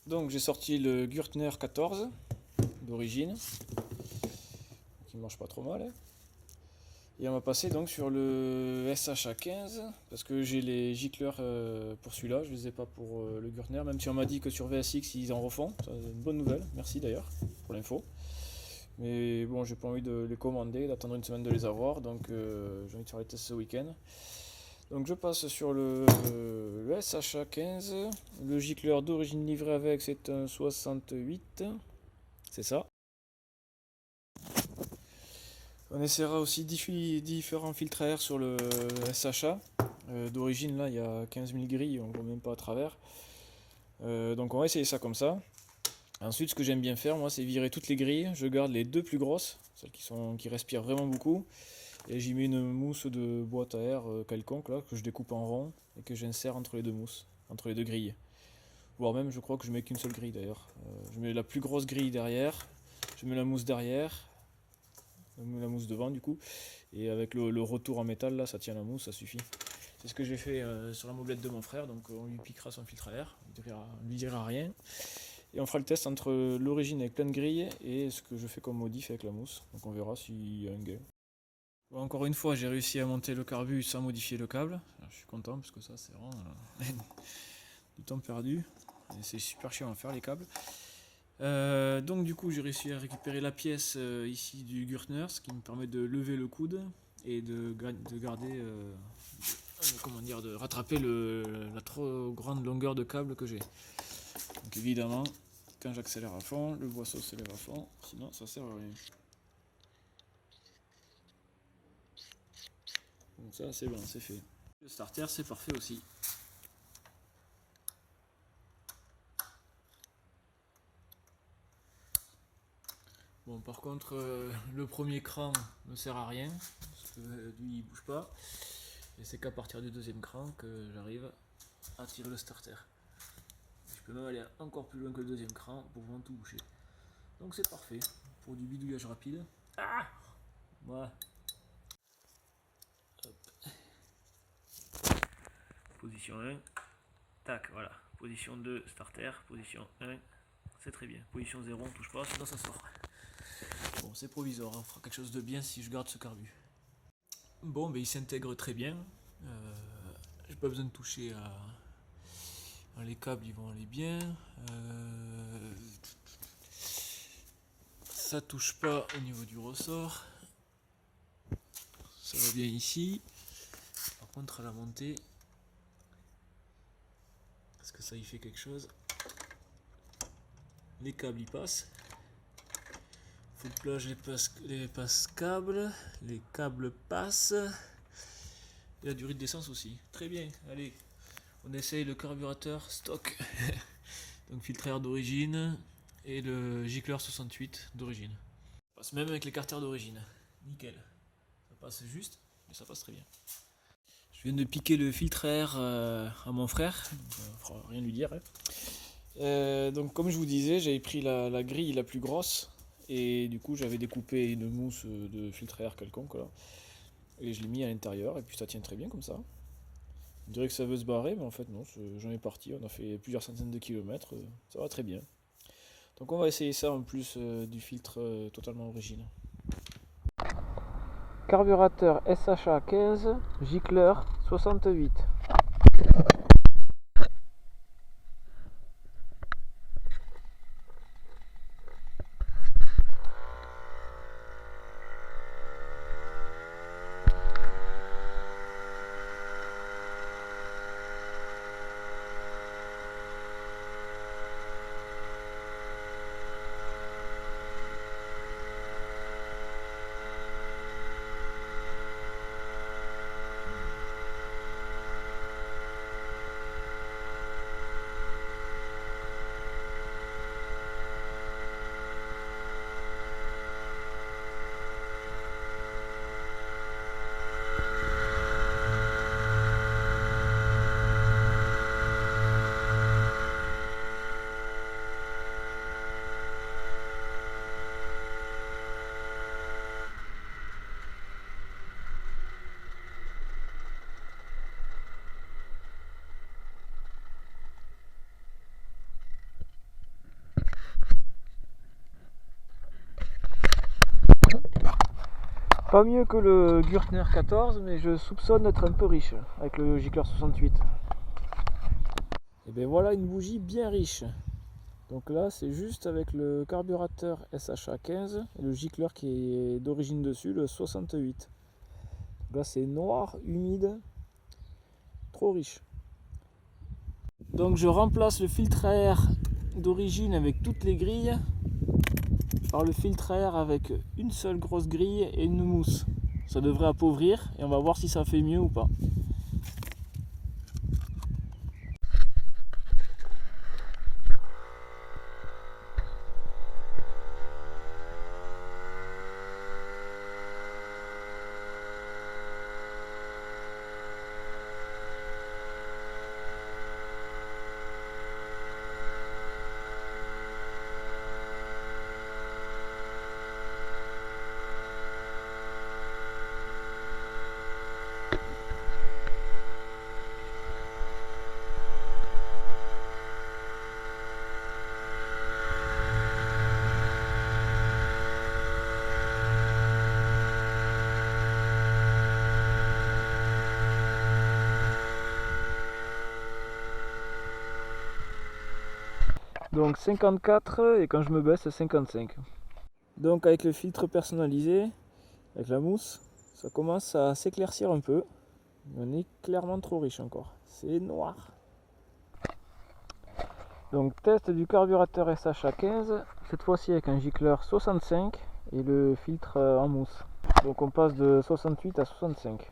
Donc j'ai sorti le Gürtner 14 d'origine, qui marche pas trop mal, hein. Et on va passer donc sur le SHA 15, parce que j'ai les gicleurs pour celui-là, je les ai pas pour le Gürtner, même si on m'a dit que sur VSX ils en refont, c'est une bonne nouvelle, merci d'ailleurs pour l'info. Mais bon, j'ai pas envie de les commander, d'attendre une semaine de les avoir, donc j'ai envie de faire les tests ce week-end. Donc je passe sur le SHA 15, le gicleur d'origine livré avec c'est un 68, c'est ça. On essaiera aussi différents filtres à air sur le SHA. D'origine, là, il y a 15 000 grilles, on ne voit même pas à travers. Donc on va essayer ça comme ça. Ensuite, ce que j'aime bien faire, moi, c'est virer toutes les grilles. Je garde les deux plus grosses, celles qui respirent vraiment beaucoup. Et j'y mets une mousse de boîte à air quelconque, là, que je découpe en rond et que j'insère entre les deux mousses, entre les deux grilles. Voire même, je crois que je mets qu'une seule grille d'ailleurs. Je mets la plus grosse grille derrière, je mets la mousse derrière, la mousse devant du coup, et avec le retour en métal là, ça tient la mousse, ça suffit. C'est ce que j'ai fait sur la mobilette de mon frère, donc on lui piquera son filtre à air, on lui dira rien. Et on fera le test entre l'origine avec plein de grilles et ce que je fais comme modif avec la mousse. Donc on verra s'il y a un gain. Bon, encore une fois, j'ai réussi à monter le carbu sans modifier le câble. Alors, je suis content parce que ça c'est vraiment du temps perdu. C'est super chiant à faire les câbles. Donc du coup j'ai réussi à récupérer la pièce ici du Gürtner, ce qui me permet de lever le coude et de garder, comment dire, de rattraper la trop grande longueur de câble que j'ai. Donc évidemment, quand j'accélère à fond, le boisseau se lève à fond, sinon ça sert à rien. Donc ça c'est bon, c'est fait. Le starter c'est parfait aussi. Bon, par contre, le premier cran ne sert à rien, parce que lui il bouge pas. Et c'est qu'à partir du deuxième cran que j'arrive à tirer le starter. Je peux même aller encore plus loin que le deuxième cran pour vraiment tout boucher. Donc c'est parfait pour du bidouillage rapide. Ah, voilà. Hop. Position 1. Tac, voilà. Position 2, starter. Position 1. C'est très bien. Position 0, on touche pas, sinon ça sort. Bon, c'est provisoire, on fera quelque chose de bien si je garde ce carbu. Bon, il s'intègre très bien. J'ai pas besoin de toucher à... Les câbles, ils vont aller bien. Ça touche pas au niveau du ressort. Ça va bien ici. Par contre, à la montée, est-ce que ça y fait quelque chose? Les câbles y passent. Full plage, les passe câbles. Les câbles passent. Et la durée de descente aussi. Très bien, allez. On essaye le carburateur stock. Donc filtre air d'origine. Et le gicleur 68 d'origine. Ça passe même avec les carters d'origine. Nickel. Ça passe juste, mais ça passe très bien. Je viens de piquer le filtre à air à mon frère. Donc, rien lui dire. Hein. Donc comme je vous disais, j'avais pris la grille la plus grosse. Et du coup j'avais découpé une mousse de filtre à air quelconque là. Et je l'ai mis à l'intérieur et puis ça tient très bien comme ça. On dirait que ça veut se barrer, mais en fait non, j'en ai parti, on a fait plusieurs centaines de kilomètres, ça va très bien. Donc on va essayer ça en plus du filtre totalement origine. Carburateur SHA 15, gicleur 68. Pas mieux que le Gürtner 14, mais je soupçonne d'être un peu riche avec le gicleur 68. Et bien voilà une bougie bien riche. Donc là c'est juste avec le carburateur SHA 15 et le gicleur qui est d'origine dessus, le 68. Là c'est noir, humide, trop riche. Donc je remplace le filtre à air d'origine avec toutes les grilles par le filtre à air avec une seule grosse grille et une mousse. Ça devrait appauvrir et on va voir si ça fait mieux ou pas. Donc 54 et quand je me baisse 55. Donc avec le filtre personnalisé, avec la mousse, ça commence à s'éclaircir un peu. On est clairement trop riche encore. C'est noir. Donc test du carburateur SHA 15, cette fois-ci avec un gicleur 65 et le filtre en mousse. Donc on passe de 68 à 65.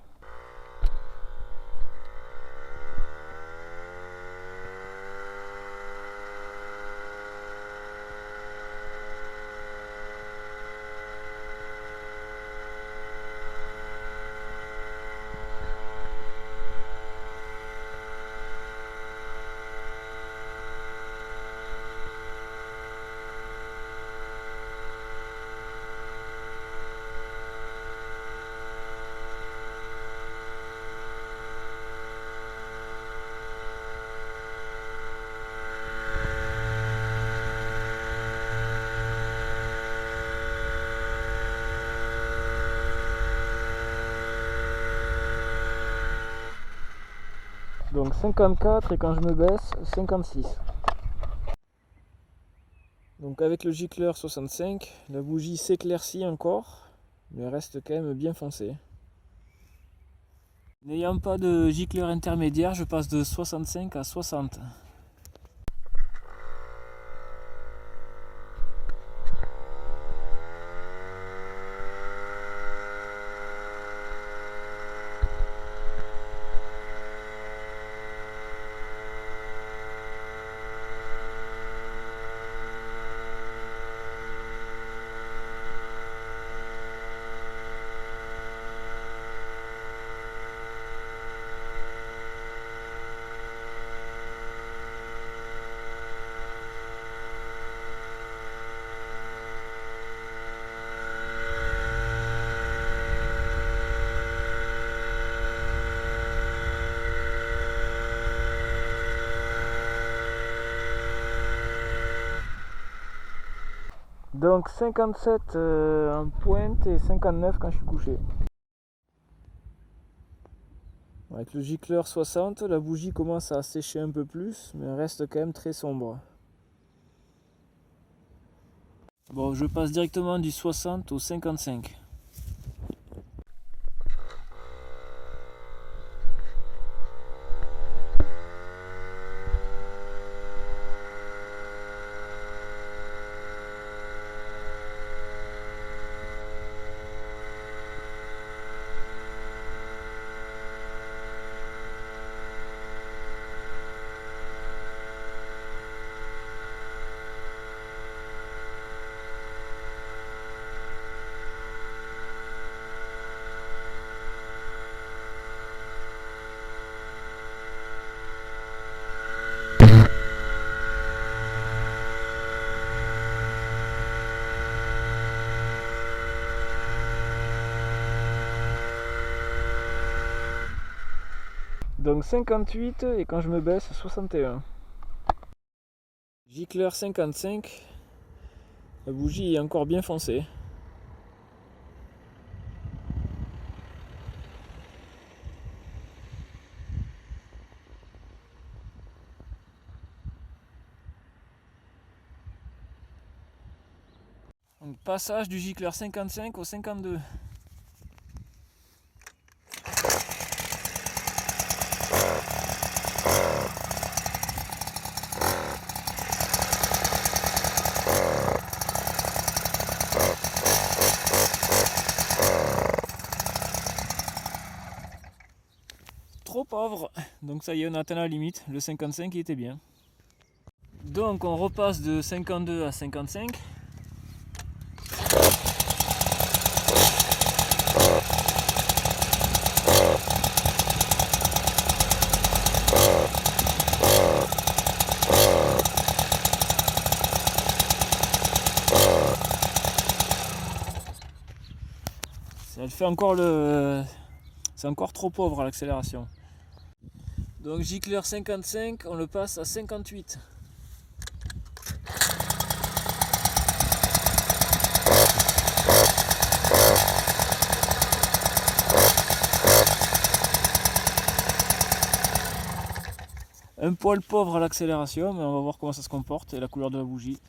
Donc 54 et quand je me baisse 56. Donc avec le gicleur 65, la bougie s'éclaircit encore, mais reste quand même bien foncée. N'ayant pas de gicleur intermédiaire, je passe de 65 à 60. Donc 57 en pointe et 59 quand je suis couché. Avec le gicleur 60, la bougie commence à sécher un peu plus, mais elle reste quand même très sombre. Bon, je passe directement du 60 au 55. Donc 58 et quand je me baisse 61. Gicleur 55, la bougie est encore bien foncée. Donc, passage du gicleur 55 au 52. Trop pauvre, donc ça y est, on a atteint la limite, le 55 il était bien. Donc on repasse de 52 à 55. Ça le fait encore le... C'est encore trop pauvre à l'accélération. Donc gicleur 55, on le passe à 58. Un poil pauvre à l'accélération, mais on va voir comment ça se comporte et la couleur de la bougie.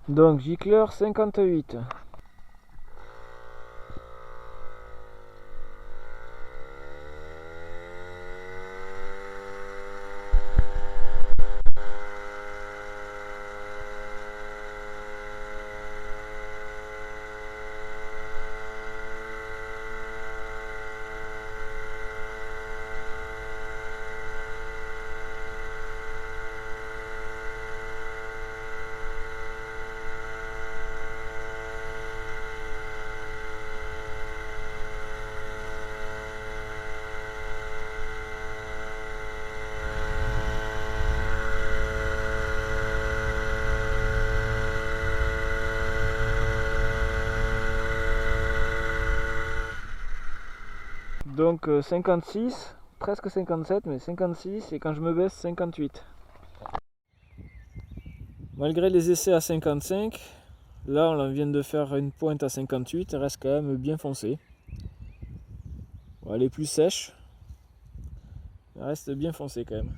Donc gicleur 58. Donc 56, presque 57, mais 56, et quand je me baisse, 58. Malgré les essais à 55, là on vient de faire une pointe à 58, elle reste quand même bien foncée. Bon, elle est plus sèche, elle reste bien foncée quand même.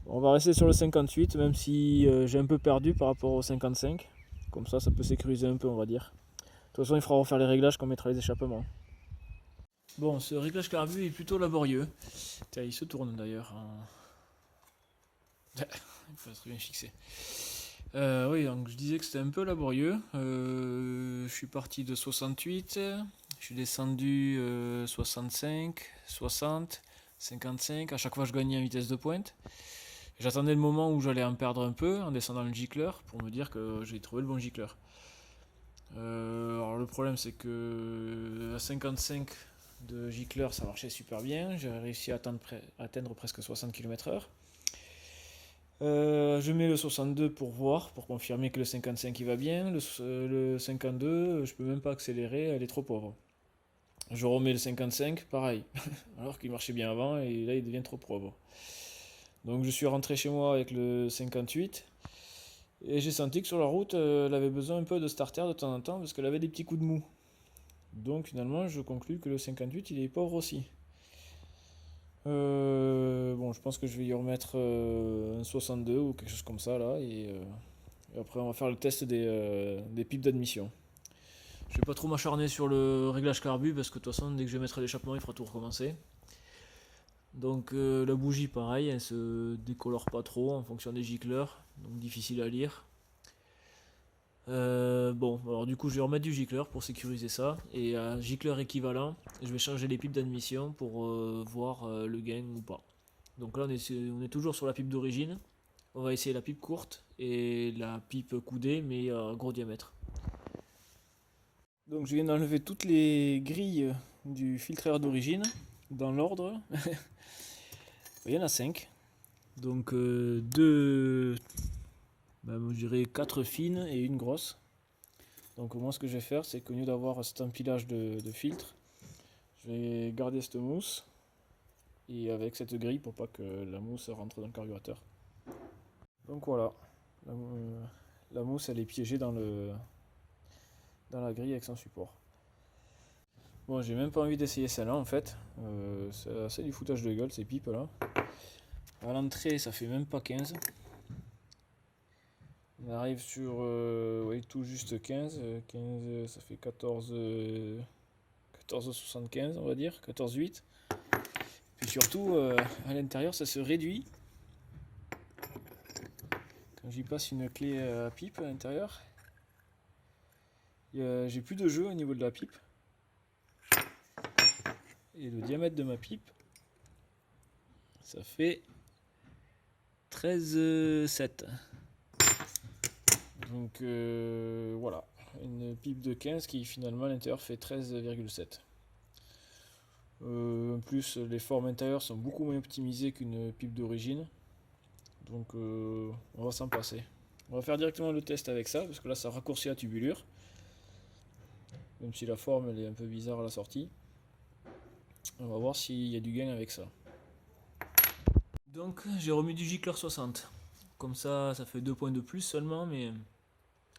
On va rester sur le 58, même si j'ai un peu perdu par rapport au 55. Comme ça peut sécuriser un peu, on va dire. De toute façon, il faudra refaire les réglages quand on mettra les échappements. Bon, ce réglage carbu est plutôt laborieux. Tiens, il se tourne d'ailleurs. Il faut être bien fixé. Oui, donc je disais que c'était un peu laborieux. Je suis parti de 68, je suis descendu 65, 60, 55. À chaque fois, je gagnais en vitesse de pointe. J'attendais le moment où j'allais en perdre un peu en descendant le gicleur pour me dire que j'ai trouvé le bon gicleur. Alors le problème c'est que à 55 de gicleur ça marchait super bien, j'ai réussi à atteindre presque 60 km/h. Je mets le 62 pour voir, pour confirmer que le 55 il va bien. Le 52, je peux même pas accélérer, elle est trop pauvre. Je remets le 55, pareil, alors qu'il marchait bien avant et là il devient trop pauvre. Donc je suis rentré chez moi avec le 58 et j'ai senti que sur la route elle avait besoin un peu de starter de temps en temps parce qu'elle avait des petits coups de mou. Donc finalement je conclus que le 58 il est pauvre aussi. Bon, je pense que je vais y remettre un 62 ou quelque chose comme ça là et après on va faire le test des pipes d'admission. Je vais pas trop m'acharner sur le réglage carbu parce que de toute façon dès que je vais mettre l'échappement il fera tout recommencer. Donc la bougie pareil, elle se décolore pas trop en fonction des gicleurs, donc difficile à lire. Bon, alors du coup je vais remettre du gicleur pour sécuriser ça, et à gicleur équivalent, je vais changer les pipes d'admission pour voir le gain ou pas. Donc là on est toujours sur la pipe d'origine, on va essayer la pipe courte et la pipe coudée mais à gros diamètre. Donc je viens d'enlever toutes les grilles du filtreur d'origine dans l'ordre. Il y en a 5. Donc deux, je dirais 4 fines et une grosse. Donc moi ce que je vais faire c'est qu'au lieu d'avoir cet empilage de filtres, je vais garder cette mousse et avec cette grille pour pas que la mousse rentre dans le carburateur. Donc voilà, la mousse elle est piégée dans la grille avec son support. Bon, j'ai même pas envie d'essayer celle-là en fait, c'est assez du foutage de gueule ces pipes là. À l'entrée ça fait même pas 15. On arrive sur ouais, tout juste 15. 15 ça fait 14, 14,75 on va dire, 14,8. Puis surtout à l'intérieur ça se réduit. Quand j'y passe une clé à pipe à l'intérieur, j'ai plus de jeu au niveau de la pipe. Et le diamètre de ma pipe, ça fait 13,7. Donc voilà, une pipe de 15 qui finalement à l'intérieur fait 13,7. En plus, les formes intérieures sont beaucoup moins optimisées qu'une pipe d'origine. Donc on va s'en passer. On va faire directement le test avec ça, parce que là ça raccourcit la tubulure. Même si la forme elle est un peu bizarre à la sortie. On va voir s'il y a du gain avec ça. Donc j'ai remis du gicleur 60. Comme ça fait 2 points de plus seulement, mais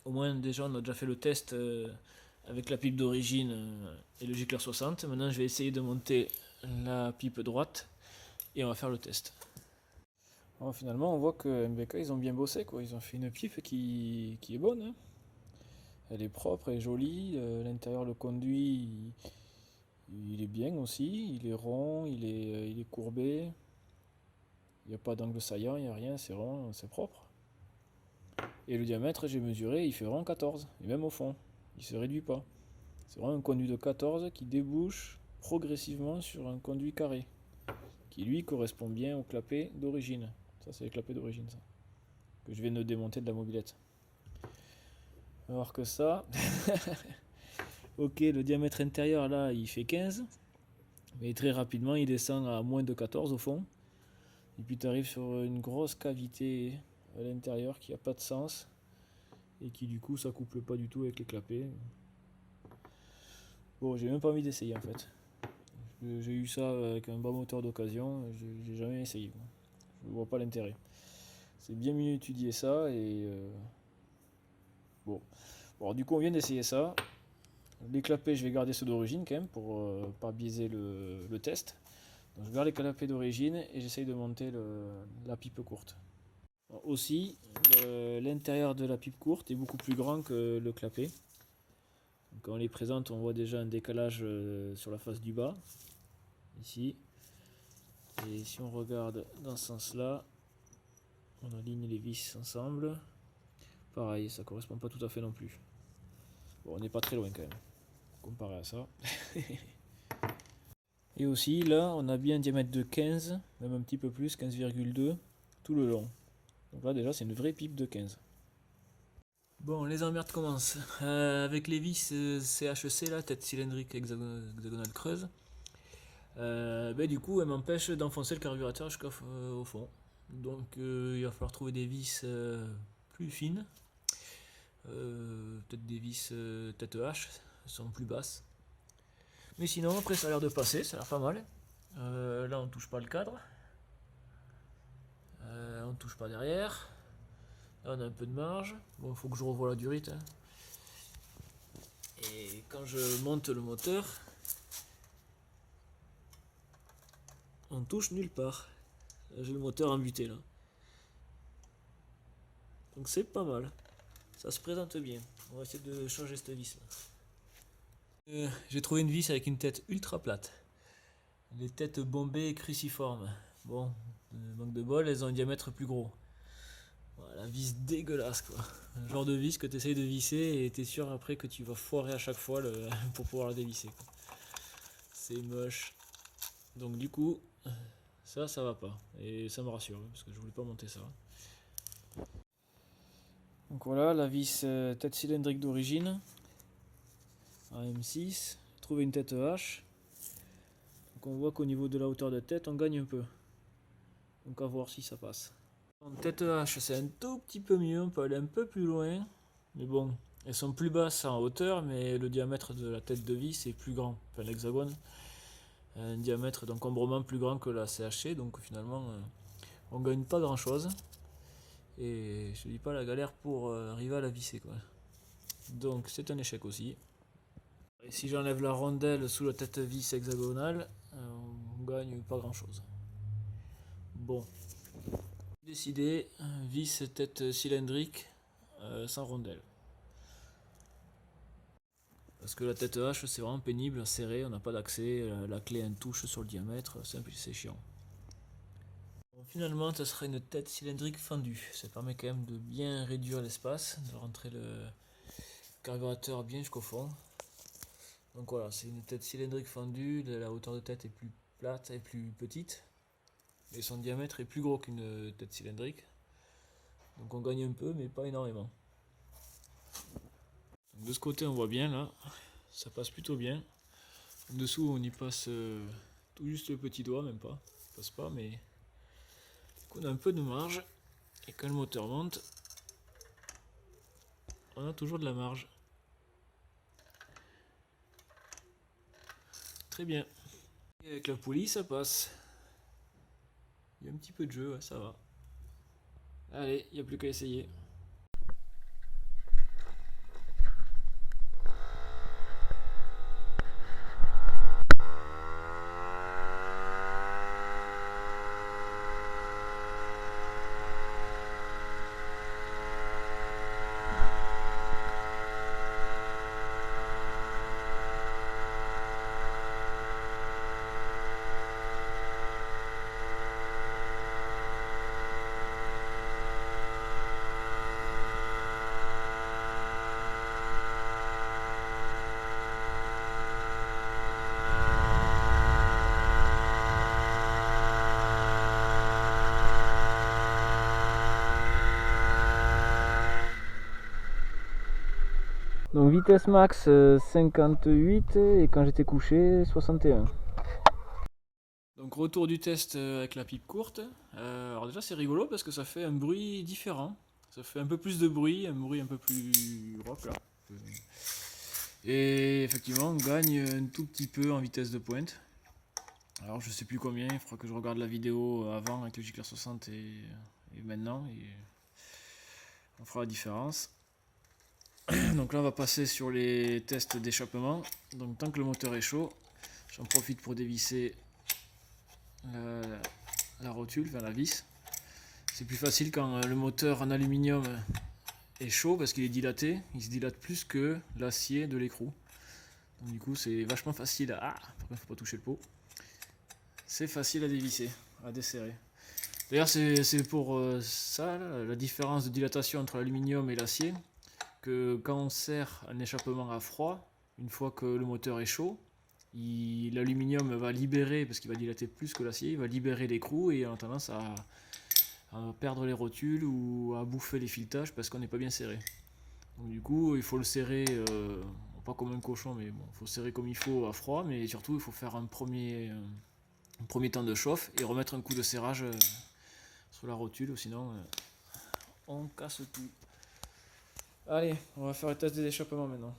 au moins déjà on a déjà fait le test avec la pipe d'origine et le gicleur 60. Maintenant je vais essayer de monter la pipe droite et on va faire le test. Alors, finalement on voit que MBK ils ont bien bossé quoi. Ils ont fait une pipe qui est bonne. Hein. Elle est propre et jolie. L'intérieur, le conduit, il est bien aussi. Il est rond, il est courbé. Il n'y a pas d'angle saillant, il n'y a rien, c'est rond, c'est propre. Et le diamètre, j'ai mesuré, il fait vraiment 14. Et même au fond, il ne se réduit pas. C'est vraiment un conduit de 14 qui débouche progressivement sur un conduit carré. Qui lui correspond bien au clapet d'origine. Ça, c'est le clapet d'origine, ça. Que je viens de démonter de la mobilette. Alors que ça. Ok, le diamètre intérieur là, il fait 15. Mais très rapidement, il descend à moins de 14 au fond. Et puis tu arrives sur une grosse cavité à l'intérieur qui n'a pas de sens. Et qui du coup, ça couple pas du tout avec les clapets. Bon, j'ai même pas envie d'essayer en fait. J'ai eu ça avec un bas moteur d'occasion, j'ai jamais essayé. Je vois pas l'intérêt. C'est bien mieux étudier ça et bon. Bon, du coup, on vient d'essayer ça. Les clapets, je vais garder ceux d'origine quand même pour pas biaiser le test. Donc, je garde les clapets d'origine et j'essaye de monter la pipe courte. Alors, aussi, l'intérieur de la pipe courte est beaucoup plus grand que le clapet. Donc, quand on les présente, on voit déjà un décalage sur la face du bas, ici. Et si on regarde dans ce sens-là, on aligne les vis ensemble. Pareil, ça correspond pas tout à fait non plus. Bon, on n'est pas très loin quand même, comparé à ça. Et aussi, là, on a bien un diamètre de 15, même un petit peu plus, 15,2, tout le long. Donc là, déjà, c'est une vraie pipe de 15. Bon, les emmerdes commencent. Avec les vis CHC, là, tête cylindrique hexagonale creuse. Du coup, elle m'empêche d'enfoncer le carburateur jusqu'au fond. Donc, il va falloir trouver des vis plus fines. Peut-être des vis tête H, elles sont plus basses. Mais sinon, après, ça a l'air de passer, ça a l'air pas mal. Là, on touche pas le cadre. On touche pas derrière. Là, on a un peu de marge. Bon, il faut que je revoie la durite. Hein. Et quand je monte le moteur, on touche nulle part. J'ai le moteur embuté là. Donc c'est pas mal. Ça se présente bien. On va essayer de changer cette vis là. J'ai trouvé une vis avec une tête ultra plate. Les têtes bombées et cruciformes. Bon, manque de bol, elles ont un diamètre plus gros. Voilà, la vis dégueulasse quoi. Un genre de vis que tu essayes de visser et t'es sûr après que tu vas foirer à chaque fois pour pouvoir la dévisser. C'est moche. Donc du coup, ça va pas. Et ça me rassure parce que je voulais pas monter ça. Donc voilà, la vis tête cylindrique d'origine. AM6. Trouver une tête H. Donc on voit qu'au niveau de la hauteur de tête, on gagne un peu. Donc à voir si ça passe. En tête H, c'est un tout petit peu mieux, on peut aller un peu plus loin. Mais bon, elles sont plus basses en hauteur, mais le diamètre de la tête de vis est plus grand. Enfin, l'hexagone a un diamètre d'encombrement plus grand que la CHC, donc finalement, on gagne pas grand chose. Et je te dis pas la galère pour arriver à la visser, quoi. Donc c'est un échec aussi. Et si j'enlève la rondelle sous la tête vis hexagonale, on gagne pas grand chose. Bon. Décidé, vis tête cylindrique sans rondelle. Parce que la tête hache c'est vraiment pénible à serrer, on n'a pas d'accès, la clé a une touche sur le diamètre, c'est chiant. Bon, finalement ça serait une tête cylindrique fendue, ça permet quand même de bien réduire l'espace, de rentrer le carburateur bien jusqu'au fond. Donc voilà, c'est une tête cylindrique fendue, la hauteur de tête est plus plate et plus petite, et son diamètre est plus gros qu'une tête cylindrique. Donc on gagne un peu mais pas énormément. Donc de ce côté on voit bien là, ça passe plutôt bien. En dessous on y passe tout juste le petit doigt, même pas, il passe pas, mais on a un peu de marge, et quand le moteur monte, on a toujours de la marge. Très bien. Et avec la poulie ça passe. Il y a un petit peu de jeu, ouais, ça va. Allez, il n'y a plus qu'à essayer. Donc vitesse max 58 et quand j'étais couché 61. Donc retour du test avec la pipe courte. Alors déjà c'est rigolo parce que ça fait un bruit différent. Ça fait un peu plus de bruit, un bruit un peu plus rock là. Et effectivement on gagne un tout petit peu en vitesse de pointe. Alors je sais plus combien, il faudra que je regarde la vidéo avant avec le Gicleur 60 et maintenant. Et on fera la différence. Donc là on va passer sur les tests d'échappement. Donc tant que le moteur est chaud, j'en profite pour dévisser la rotule, enfin la vis. C'est plus facile quand le moteur en aluminium est chaud parce qu'il est dilaté. Il se dilate plus que l'acier de l'écrou. Donc du coup c'est vachement facile à... Ah, par contre faut pas toucher le pot. C'est facile à dévisser, à desserrer. D'ailleurs c'est pour ça, là, la différence de dilatation entre l'aluminium et l'acier. Que quand on serre un échappement à froid, une fois que le moteur est chaud, l'aluminium va libérer, parce qu'il va dilater plus que l'acier, il va libérer l'écrou et on a tendance à perdre les rotules ou à bouffer les filetages parce qu'on n'est pas bien serré. Donc du coup il faut le serrer, pas comme un cochon, mais bon, il faut serrer comme il faut à froid, mais surtout il faut faire un premier temps de chauffe et remettre un coup de serrage sur la rotule, ou sinon on casse tout. Allez, on va faire le test des échappements maintenant.